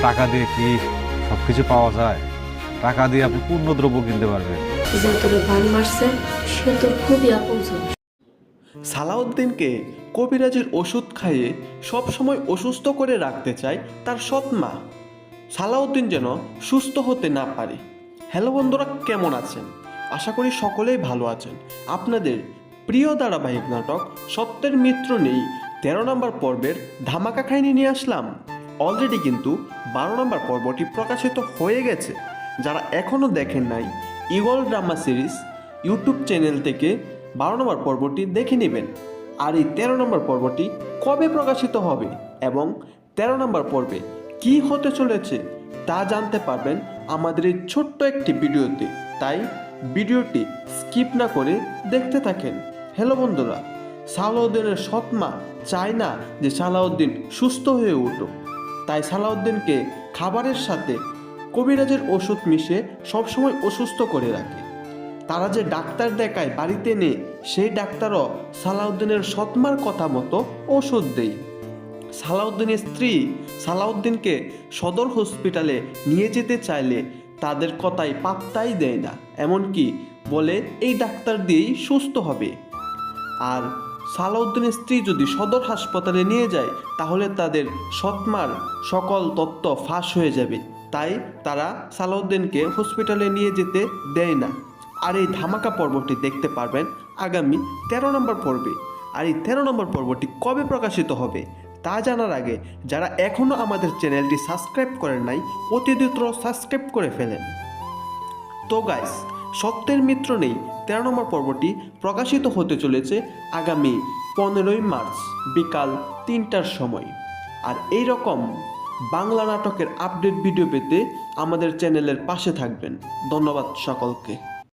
টাকা দিয়ে কি সব কিছু পাওয়া যায়? টাকা দিয়ে আপনি পূর্ণদ্রব্য কিনতে পারবেন। যে তোরে বান মারছে সে তোর খুবই আপনজন। সালাউদ্দিনকে কবিরাজের ওষুধ খাইয়ে সবসময় অসুস্থ করে রাখতে চায় তার সৎ মা। সালাউদ্দিন যেন সুস্থ হতে না পারে। হ্যালো বন্ধুরা, কেমন আছেন? আশা করি সকলেই ভালো আছেন। আপনাদের প্রিয় ধারাবাহিক নাটক সত্যের মিত্র নেই 13 নম্বর পর্বের ধামাকা কাহিনী নিয়ে আসলাম। অলরেডি কিন্তু 12 নম্বর পর্বটি প্রকাশিত হয়ে গেছে। যারা এখনও দেখেন নাই, eagle drama series YouTube channel থেকে 12 নম্বর পর্বটি দেখে নেবেন। আর এই 13 নম্বর পর্বটি কবে প্রকাশিত হবে এবং 13 নম্বর পর্বে কি হতে চলেছে তা জানতে পারবেন আমাদের এই ছোট্ট একটি ভিডিওতে। তাই ভিডিওটি স্কিপ না করে দেখতে থাকেন। হ্যালো বন্ধুরা, সালাউদ্দিনের সৎ মা চায় না যে সালাউদ্দিন সুস্থ হয়ে উঠুক। তাই সালাউদ্দিনকে খাবারের সাথে কবিরাজের ওষুধ মিশিয়ে সবসময় অসুস্থ করে রাখে। তারা যে ডাক্তার দেখায় বাড়িতে নেই, সেই ডাক্তারও সালাউদ্দিনের সৎমার কথা মতো ওষুধ দেয়। সালাউদ্দিনের স্ত্রী সালাউদ্দিনকে সদর হসপিটালে নিয়ে যেতে চাইলে তাদের কথায় পাত্তাই দেয় না, এমনকি বলে এই ডাক্তার দিয়েই সুস্থ হবে। আর সালাউদ্দিনের স্ত্রী যদি সদর হাসপাতালে নিয়ে যায় তাহলে তাদের সৎমার সকল তথ্য ফাঁস হয়ে যাবে। তাই তারা সালাউদ্দিনকে হসপিটালে নিয়ে যেতে দেয় না। আর এই ধামাকা পর্বটি দেখতে পারবেন আগামী 13 নম্বর পর্বে। আর এই 13 নম্বর পর্বটি কবে প্রকাশিত হবে তা জানার আগে যারা এখনও আমাদের চ্যানেলটি সাবস্ক্রাইব করেন নাই, অতি দ্রুত সাবস্ক্রাইব করে ফেলেন। তো গাইস, সত্যের মিত্র নেই 13 নম্বর পর্বটি প্রকাশিত হতে চলেছে আগামী 15ই মার্চ বিকাল 3টার সময়। আর এই রকম বাংলা নাটকের আপডেট ভিডিও পেতে আমাদের চ্যানেলের পাশে থাকবেন। ধন্যবাদ সকলকে।